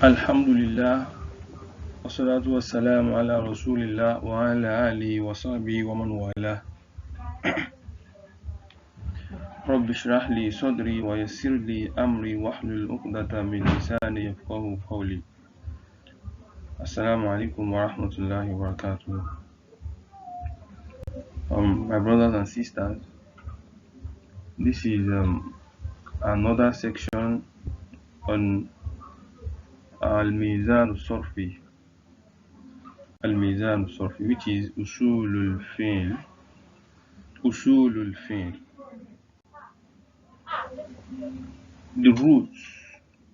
Alhamdulillah, wassalatu wassalamu ala rasulillah wa ala alihi wa sahbihi wa man wala. Rabbi shrah li sadri wa yassir li amri wahlul uqdata min lisani yafqahu qawli. Assalamu alaikum wa rahmatullahi wa barakatuh. My brothers and sisters, this is another section on Al-Mizan al-Sarfi. Al-Mizan al-Sarfi, which is Usulul Fi'l. Usulul Fi'l. The roots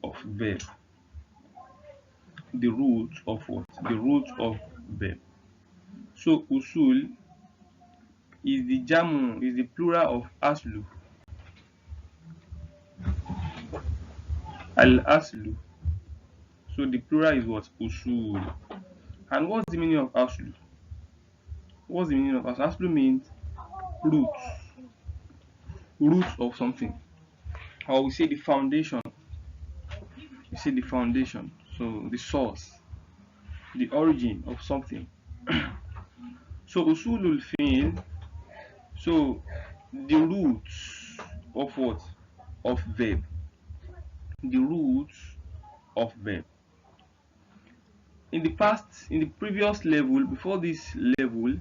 of verb. The root of what? The root of verb. So usul is the jamu, is the plural of aslu. Al aslu. So the plural is what? Usul. And what's the meaning of aslu? What's the meaning of aslu? Aslu means roots. Roots of something. Or we say the foundation. We say the foundation. So the source. The origin of something. So usulul fi'l, so the roots of what? Of verb. The roots of verb. In the past, in the previous level, before this level,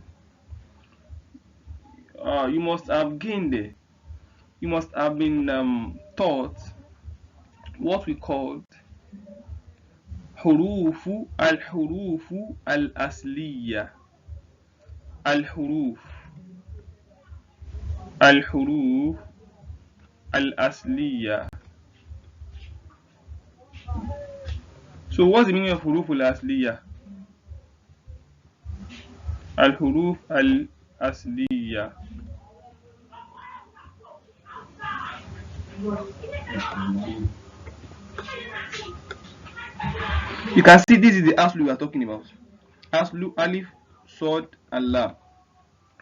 you must have gained it. You must have been taught what we called hurufu al-asliya. Al-huruf al-asliya. So what's the meaning of huruf al-asliya? Al-huruf al-asliya. You can see this is the aslu we are talking about. Aslu, alif, sod, and lam.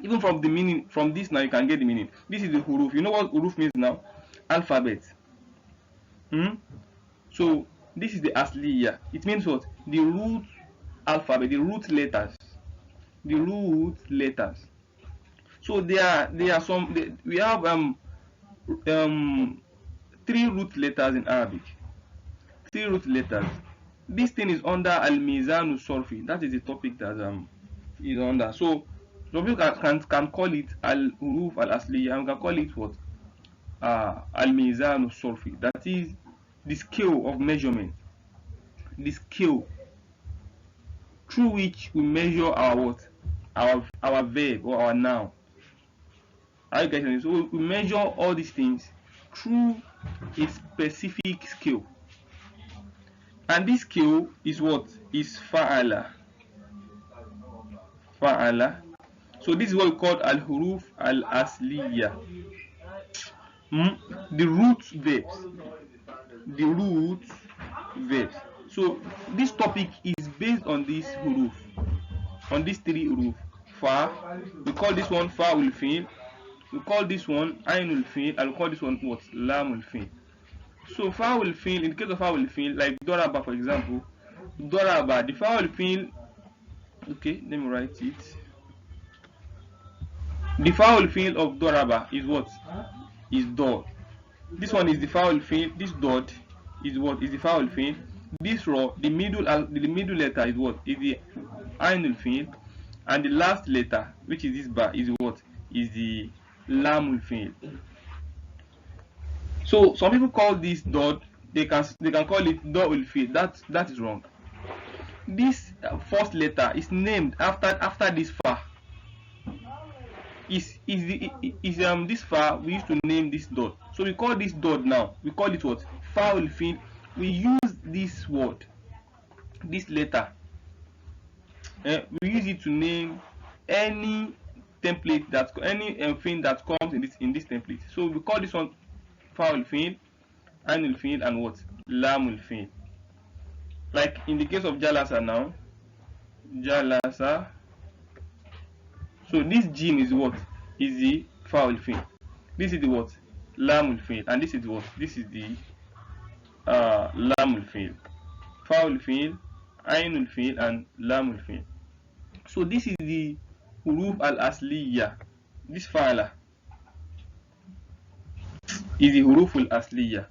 Even from the meaning, from this now you can get the meaning. This is the huruf. You know what huruf means now? Alphabet. So this is the asliya. It means what? The root alphabet, the root letters. The root letters. So we have 3 root letters in Arabic. 3 root letters. This thing is under Al-Mizan al-Sarfi. That is the topic that is under. So some people can call it Al-Huruf al-Asliya, and we can call it what? Al-Mizan al-Sarfi. That is the scale of measurement. The scale through which we measure our what? Our verb or our noun. Are you getting it? So we measure all these things through a specific scale. And this scale is what? Is fa'ala. Fa'ala. So this is what we call al-huruf al-asliya. The root verbs. The root verbs. So this topic is based on this huruf. On these 3 huruf. Fa. We call this one fa'ul fi'l. We call this one ainul fi'l. And we call this one what? Lamul fi'l. So fa'ul fi'l, in the case of fa'ul fi'l, like daraba for example, daraba, the fa'ul fi'l, okay, let me write it. The fa'ul fi'l of daraba is what? Is dod. This one is the fa'ul fi'l. This dod is what? Is the fa'ul fi'l. This raw, the middle letter is what? Is the ainul fi'l, and the last letter, which is this ba, is what? Is the lamul fi'l. So some people call this dot. They can call it da'ul fi'l. That is wrong. This first letter is named after this fa. This fa we used to name this dot. So we call this dot now. We call it what? Fa'ul fi'l. We use this word, this letter. We use it to name any template thing that comes in this template. So we call this one fa'ul fi'l, ainul fi'l, and what? Lamul fi'l. Like in the case of jalasa now. Jalasa. So this jim is what? Is the fa'ul fi'l. This is the what? Lamul fi'l. And this is what? This is the lamul fi'l. fa'ul fi'l, ainul fi'l, and lamul fi'l. So this is the huruf al-asliya. This fa'ala is the huruf al-asliya.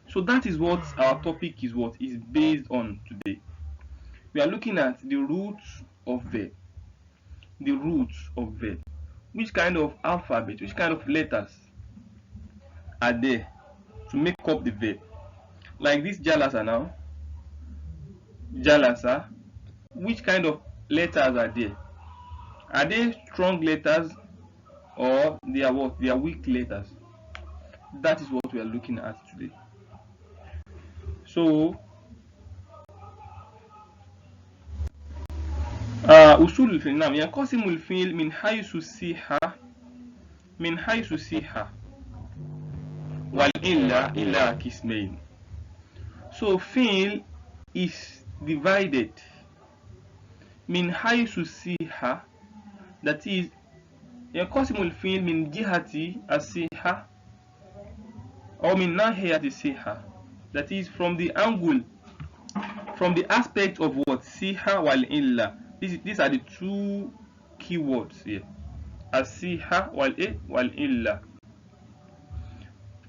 So that is what our topic is based on today. We are looking at the roots of verb. The roots of verb. Which kind of alphabet, which kind of letters are there to make up the verb? Like this jalasa now. Jalasa. Which kind of letters are there? Are they strong letters or they are what? They are weak letters. That is what we are looking at today. So أصول الفعل نعم ينقسم الفعل من حيث الصحة والإلا إلى قسمين. So fi'l is divided من حيث الصحة, that is ينقسم الفعل من جهة الصحة أو من ناحية الصحة, that is from the angle, from the aspect of what? Siha wal illa. These are the two keywords here. As-siha wal illa.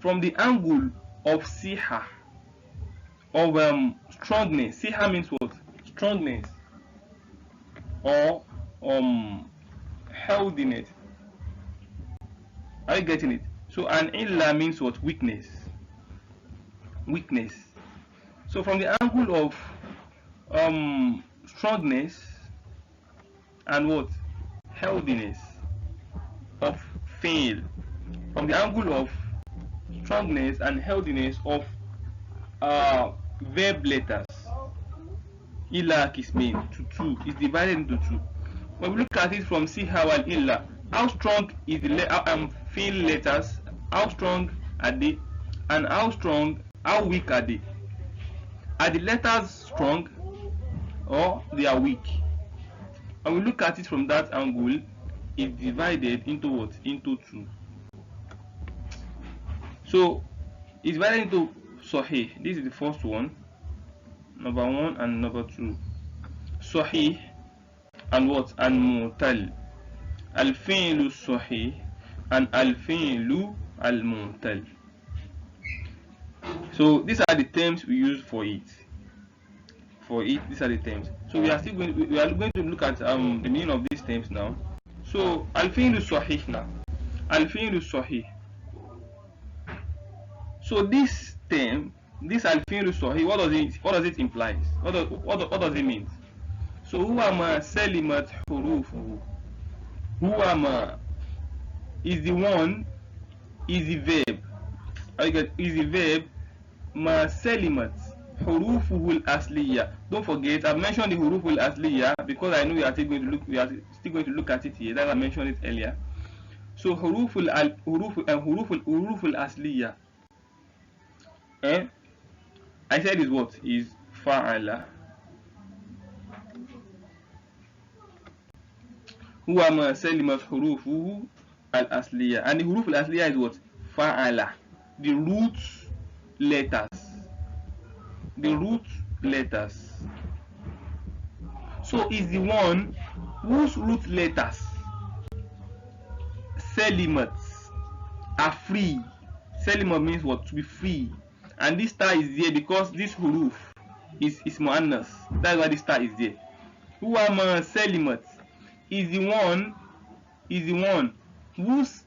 From the angle of siha, of strongness. Siha means what? Strongness or healthiness. Are you getting it? So an illa means what? Weakness. Weakness. So from the angle of strongness and what? Healthiness of fail. From the angle of strongness and healthiness of verb letters, illa kismain, to two, is divided into two. When we look at it from siha wal illa, how strong is the fail letters? How strong are they? And how weak are they? Are the letters strong or they are weak? And we look at it from that angle, it's divided into what? Into two. So it's divided into sahih. This is the first one, number 1 and number 2. Sahih and what? And mu'tal. Al-fi'lu sahih and al-fi'lu al-mu'tal. So these are the terms we use for it. These are the terms. So we are going to look at the meaning of these terms now. So al-fi'lu sahih now. Al-fi'lu sahih. So this term, this al-fi'lu sahih, what does it imply? What does it mean? So huwa ma salimat hurufuhu. Huwa ma is the one, is the verb. Is the verb ma salimat hurufuhu al-asliya. Don't forget, I've mentioned the hurufu al-asliya because I know we are still going to look at it here. That I mentioned it earlier. So hurufu al-asliya. I said is what? Is fa'ala. Huwa ma salimat hurufuhu al-asliya. And the huruf al-asliya is what? Fa'ala. The root letters. The root letters. So is the one whose root letters salimat are free. Salimat means what? To be free. And this star is there because this huruf is muannas. That's why this star is there. Huwa ma salimat is the one whose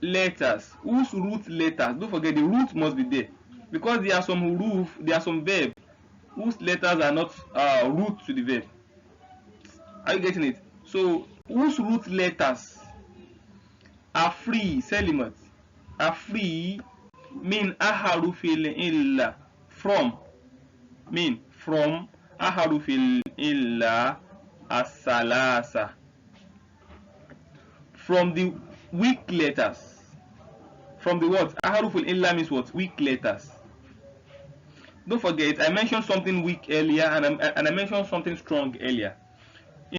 letters, whose root letters, don't forget the root must be there, because there are some huruf, there are some verb whose letters are not root to the verb. Are you getting it? So whose root letters are free, salimat, are free, min aharufil illa, from aharufil illa as-salasa, from the weak letters. From the what? Aharuful illa means what? Weak letters. Don't forget, I mentioned something weak earlier and I mentioned something strong earlier.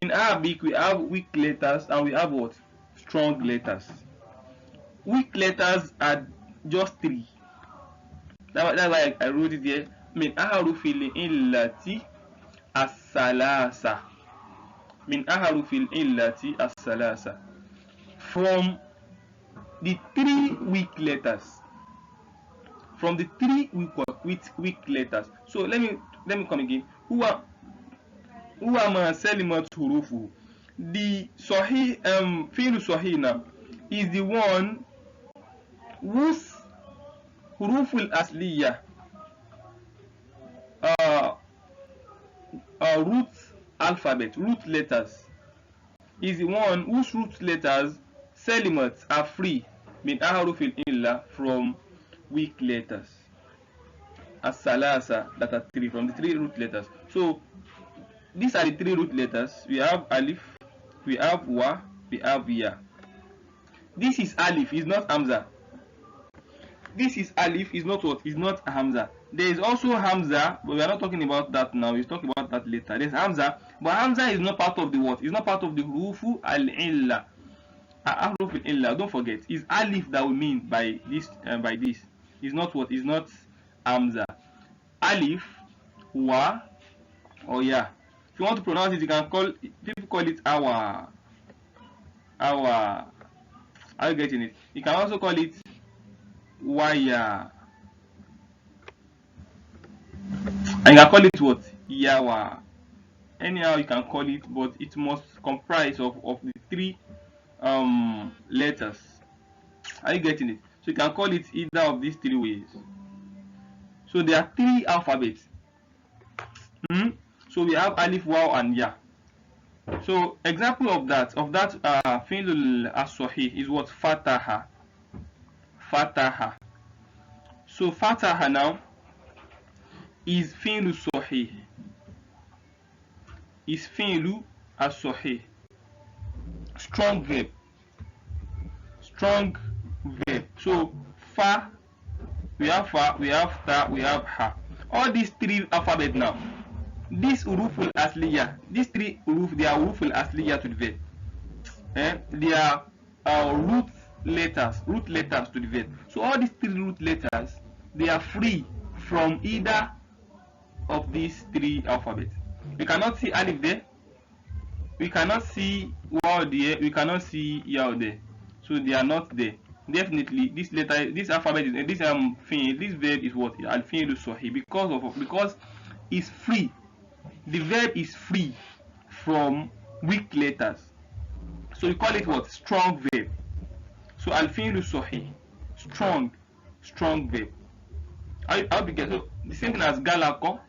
In Arabic, we have weak letters and we have what? Strong letters. Weak letters are just 3. That's why I wrote it here. من أحرف العلة الثلاثة. من أحرف العلة الثلاثة. From the three weak letters. From the three weak letters. So let me come again. Who are ma salimat hurufu? The sahih fi'l sahih now is the one whose huruful asliya root alphabet, root letters, is the one whose root letters salimat are free min ahrufil illa from weak letters. As-salasa, that are three, from the three root letters. So these are the three root letters. We have alif, we have wa, we have ya. This is alif, is not hamza. This is alif, is not what? Is not hamza. There is also hamza, but we are not talking about that now. We're talking about that later. There's hamza, but hamza is not part of the what? It's not part of the hurufu al-illa. Ahruf al-illa, don't forget, is alif that we mean by this. Is not what? Is not hamza. Alif, wa, or ya. If you want to pronounce it, you can call. People call it awa. Awa. Are you getting it? You can also call it waya. And you can call it what? Yawa. Anyhow you can call it, but it must comprise of the three letters. Are you getting it? So you can call it either of these three ways. So there are three alphabets. So we have alif, waw, and ya. So example of that fi'l as-sahih is what? Fataha. Fataha. So fataha now is fi'l sahih. Is fi'l as-sahih. Strong verb. Strong verb. So fa, we have ta, we have ha. All these three alphabet now. This uruful asliya, these three uruf, they are uruful asliya to the verb. They are root letters to the verb. So all these three root letters, they are free from either of these three alphabets. We cannot see alif there. We cannot see waw there. We cannot see yaw there. So they are not there. Definitely, this letter, this alphabet, is this this verb is what? Al-fi'lu sahih, because it's free. The verb is free from weak letters. So we call it what? Strong verb. So al-fi'lu sahih, strong verb. I'll be getting so the same thing as galako,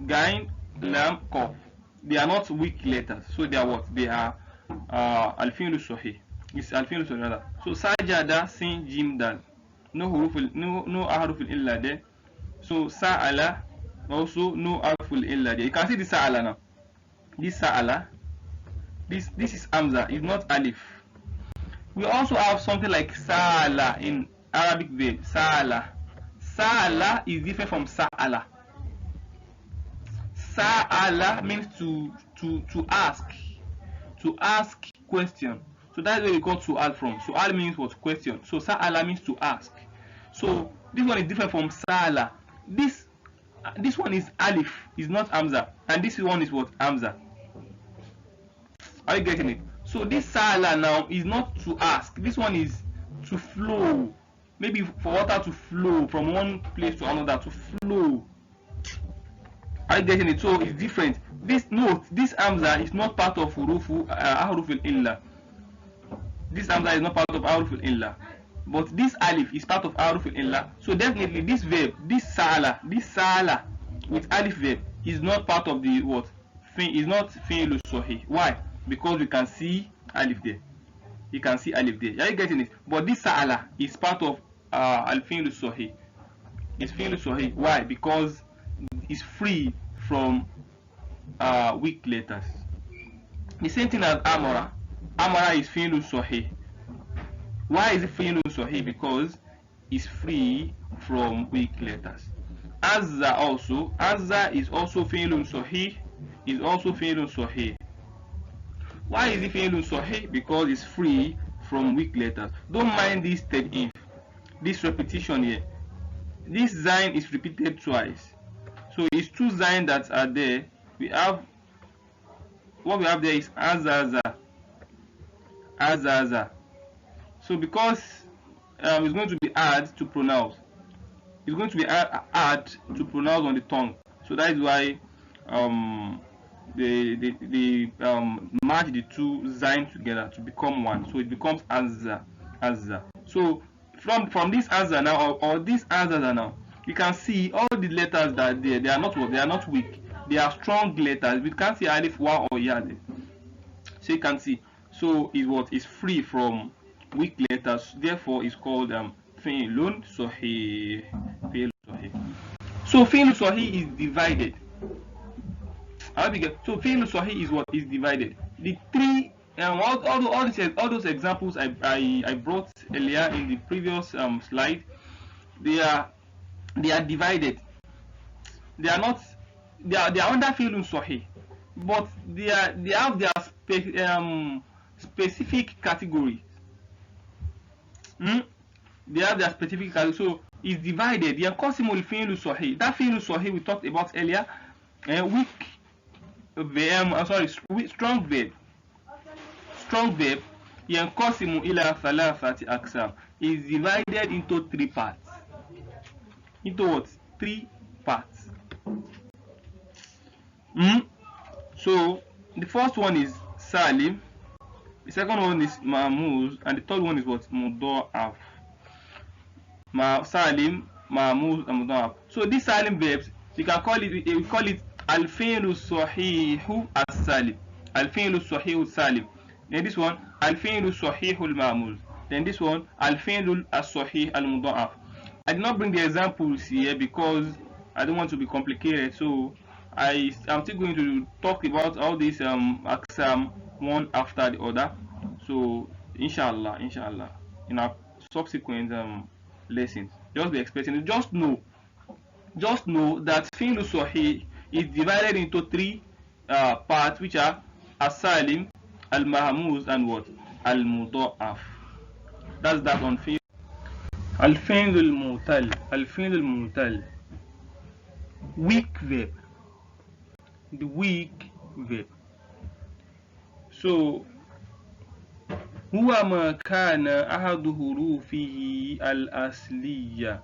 gain, lam, ko. They are not weak letters. So they are what? They are al-fi'lu sahih. It's al-fi'lu sahih. So sajada, sin, jim, dal. No ahruful illa there. So sa'ala, also no ahruful illa there. You can see the sa'ala now. This sa'ala, this is hamza, it's not alif. We also have something like sa'ala in Arabic verb. Sa'ala. Sa'ala is different from sa'ala. Sa'ala means to ask question. So that's where we got su'al from. Su'al means what? Question. So sa'ala means to ask. So this one is different from sa'ala. This one is alif, is not hamza, and this one is what? Hamza. Are you getting it? So this sa'ala now is not to ask. This one is to flow. Maybe for water to flow from one place to another, to flow. Are you getting it? So it's different. This hamza is not part of ahruf al-illa. This hamza is not part of ahruf al-illa. But this alif is part of ahruf al-illa. So definitely this verb, this sa'ala with alif verb is not part of the what? Is not fi'l sahih. Why? Because we can see alif there. You can see alif there. Are you getting it? But this sa'ala is part of al-fi'l sahih. It's fi'l sahih. Why? Because it's free from weak letters. The same thing as amara. Amara is fi'l sahih. Why is it fi'l sahih? Because it's free from weak letters. Azza also. Azza is also fi'l sahih. Is also fi'l sahih. Why is it fi'l sahih? Because it's free from weak letters. Don't mind this third if. This repetition here. this zain is repeated twice. So it's two zain that are there. We have what we have there is azaza, azaza. So because it's going to be hard to pronounce, it's going to be hard to pronounce on the tongue. So that is why they merge the two zain together to become one. So it becomes azza, azza. So from this azza now, or this azza now, you can see all the letters that are there. They are not what? They are not weak. They are strong letters. We can't see alif, wa, or ya. So you can see. So is what is free from weak letters. Therefore, it's called fi'lun sahih. Fi'lun sahih. So fi'lun sahih is divided. So fi'lun sahih is what is divided. The three all those examples I brought earlier in the previous slide, they are divided. They are not. They are under fi'lun sahih, but they have their specific category. They have their specific category. So it's divided. Yanqasimu fi'lu sahih. That fi'lu sahih we talked about earlier. Weak verb. Strong verb. Strong verb. Yanqasimu ila thalathati aqsam. Is divided into three parts. Into what? Three parts. So the first one is salim, the second one is ma'muz, and the third one is what? Mudha'af. Salim, ma'muz, and mudha'af. So these salim verbs, we call it al-fi'lu sahihu as-salim. Al-fi'lu sahihu as-salim. Then this one, al-fi'lu sahihu al-ma'muz. Then this one, al-fi'lu as-sahih al-mudha'af. I did not bring the examples here because I don't want to be complicated. So I'm still going to talk about all these aqsam one after the other. So inshallah in our subsequent lessons, just be expecting it. Just know that fi'lu sahih is divided into three parts, which are as-salim, al-mahmuz, and what? Al-mudha'af. That's that on fi'l. Al-fi'l al-mu'tal. Al-fi'l al-mu'tal. Weak verb. The weak verb. So huwa ma kana ahadu hurufihi al-asliya.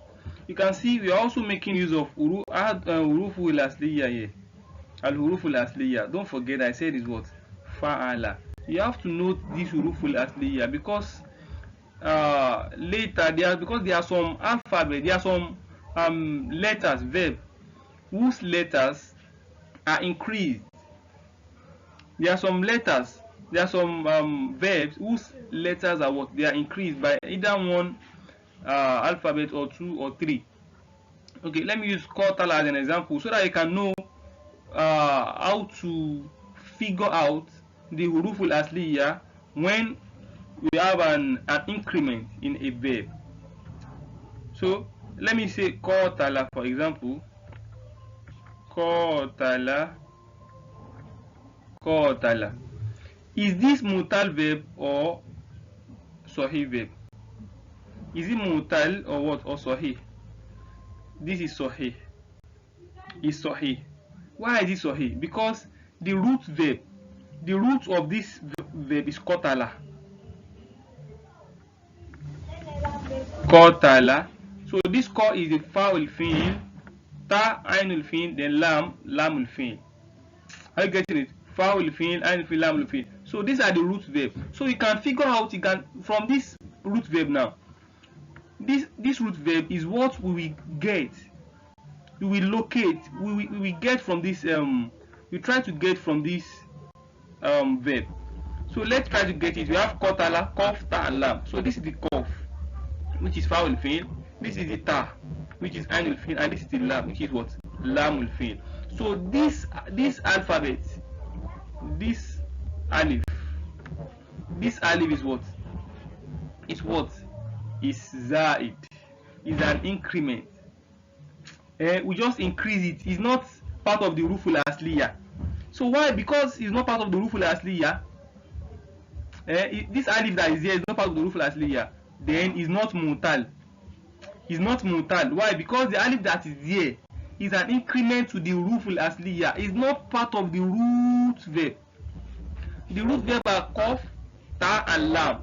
You can see we are also making use of hurufu al-asliya here. Al-hurufu al-asliya. Don't forget I said is what? Fa'ala. You have to note this hurufu al-asliya because later there are some alphabet, there are some letters, verb, whose letters are increased. There are some letters, there are some verbs whose letters are what? They are increased by either one alphabet or two or three. Okay, let me use qatala as an example so that you can know how to figure out the huruful asliya when we have an increment in a verb. So let me say qatala, for example. Qatala. Is this mutal verb or sahih verb? Is it mutal or what? Or sahih? This is sahih. Is sahih. Why is it sahih? Because the root verb, the root of this verb is qatala. Qatala. So this qa is a fa'ul fi'l, ta ainul fi'l, then lamul fi'l. Are you getting it? Fa'ul fi'l, ainul fi'l, lamul fi'l. So these are the root verb. So you can figure out, from this root verb now. This root verb is what we will get. We will locate. We will get from this. We try to get from this verb. So let's try to get it. We have qatala, qaf, ta, and lam. So this is the qaf, which is fa'ul fi'l. This is the ta, which is ainul fi'l, and this is the lam, which is what? Lamul fi'l. So this alphabet, this alif is what? Is zaid. Is an increment. We just increase it. It's not part of the huruful asliya. So why? Because it's not part of the huruful asliya. This alif that is here is not part of the huruful asliya. Then it's not mutal. is not mutal. Why? Because the alif that is there is an increment to the huruf al-asliya. It's not part of the root verb. The root verb are qaf, ta, and lam.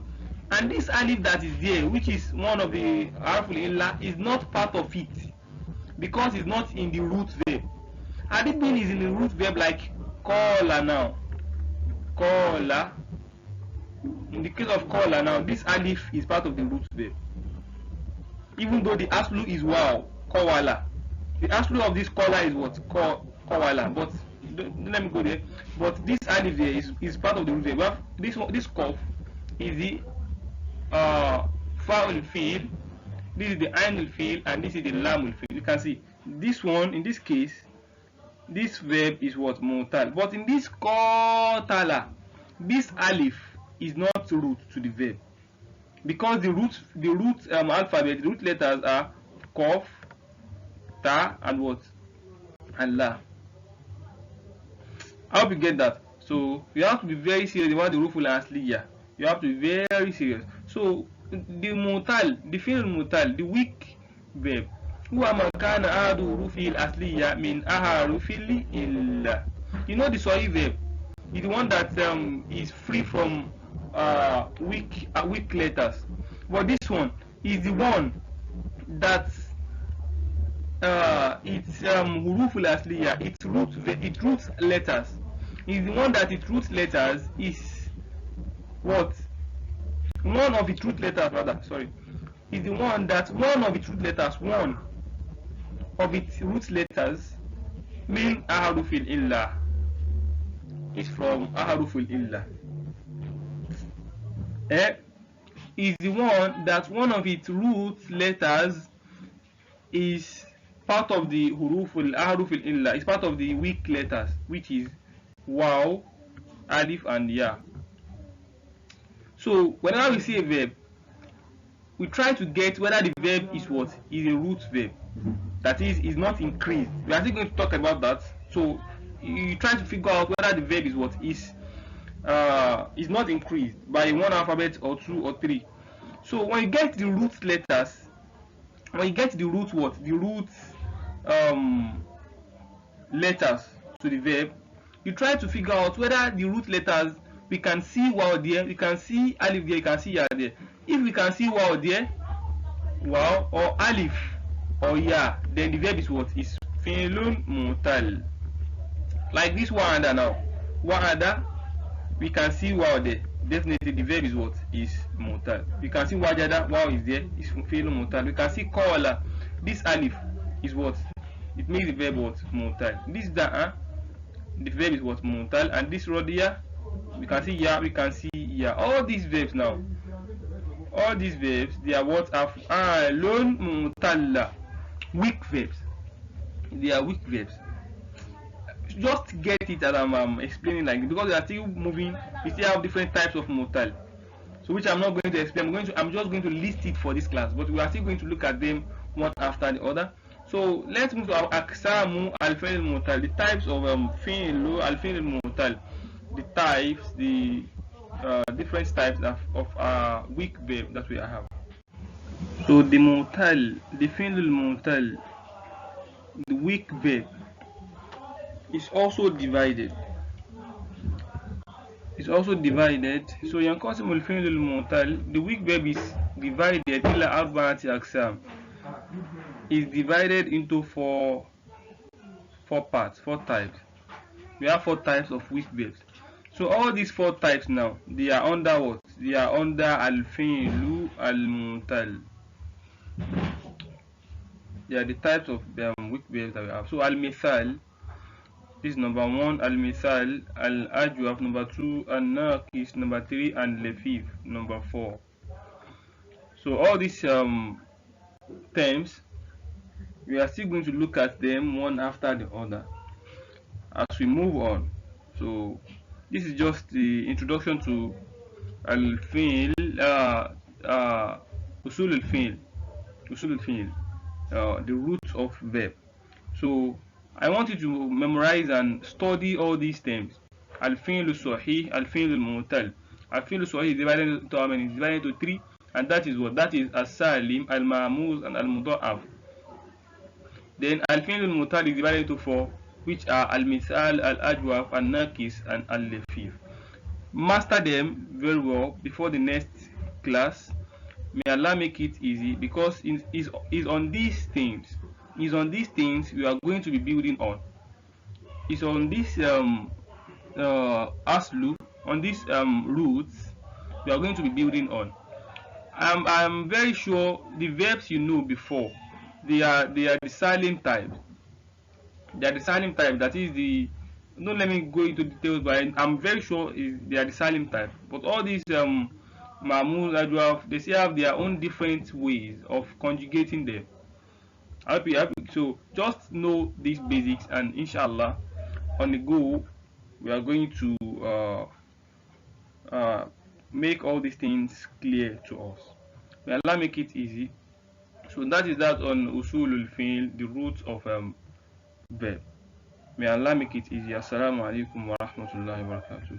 And this alif that is there, which is one of the harful illa, is not part of it because it's not in the root verb. Had it been is in the root verb like qala now, qala. In the case of qala now, this alif is part of the root verb. Even though the aslu is waw, qawala. The aslu of this qala is what? Qawala. But let me go there. But this alif there is part of the root verb. We have this qaf is the fa'ul fi'l, this is the ainul fi'l, and this is the lamul fi'l. You can see this one in this case, this verb is what? Mutal. But in this qatala, this alif is not root to the verb because the root alphabet, the root letters are qaf, ta, and what? And la. I hope you get that. So you have to be very serious about the ruful asliya. You have to be very serious. So the mutal, the fi'l mutal, the weak verb, huwa ma kana adu rufil asliya min aharufil illa. You know the sahih verb is the one that is free from weak letters. But this one is the one that it's huruful asliya, it roots letters. Is the one that its root letters is what? One of its root letters rather, sorry, is the one that one of its root letters mean aharufil illa, is from aharufil illa. Is the one that one of its root letters is part of the aharufil illa, is part of the weak letters, which is waw, alif, and ya. So whenever we see a verb, we try to get whether the verb is what? Is a root verb, that is not increased. We are still going to talk about that. So you try to figure out whether the verb is what? Is not increased by one alphabet or two or three. So when you get the root letters, when you get the root what? The root letters to the verb, you try to figure out whether the root letters, we can see waw there, we can see alif there, you can see ya there. If we can see waw there, waw, or alif or ya, then the verb is what? Is fi'lun mutal. Like this wa'ada now. Wa'ada, we can see waw there. Definitely the verb is what? Is mutal. We can see wajada, waw is there, is fi'lun mutal. We can see qawla, this alif is what? It makes the verb what? Mutal. This da'a, the verb is what? Mutal. And this rodiya, we can see ya, we can see ya. All these verbs now, all these verbs, they are what? Af'alun mutalla, weak verbs. They are weak verbs. Just get it as I'm explaining, like, because we are still moving, we still have different types of mutal, so which I'm not going to explain. I'm just going to list it for this class, but we are still going to look at them one after the other. So let's move to our aksamu al-fi'l mutal, the types of fi'l al-fi'l mutal, the types, the different types of weak verb that we have. So the mutal, the fi'l mutal, the weak verb, is also divided. It's also divided. So yanqasimu al-fi'l mutal, the weak verb is divided ila arba'ati aqsam. Is divided into four parts, four types. We have four types of weak verbs. So all these four types now, they are under what? They are under al-fi'lu al-mutal. They are the types of weak verbs that we have. So al-mithal is number one, al-mithal, al-ajwaf number two, al-naqis number three, and lefif number four. So all these terms, we are still going to look at them one after the other as we move on. So this is just the introduction to al-fi'l, usul al-fi'l, the roots of verb. So I want you to memorize and study all these terms. Al-fi'l sahih, al-fi'l mutal. Al-fi'l sahih is divided into how many? It's divided into three. and that is what? That is as-salim, al-ma'muz, and al-mudha'af. Then al-fi'l al-mutar is divided into four, which are al-misal, al-ajwaf, al-naqis, and al-lafif. Master them very well before the next class. May Allah make it easy, because is on these things. Is on these things we are going to be building on. Is on this aslu, on these roots we are going to be building on. I'm very sure the verbs you know before, they are the silent type. They are the silent type. That is the, don't let me go into details, but I'm very sure they are the silent type. But all these Mahmud, Adwaf, they still have their own different ways of conjugating them. Happy. So just know these basics, and inshallah, on the go, we are going to uh, make all these things clear to us. May Allah make it easy. So that is that on usulul fi'l, the roots of verb. May Allah make it easy. Assalamu alaikum wa rahmatullahi wa barakatuh.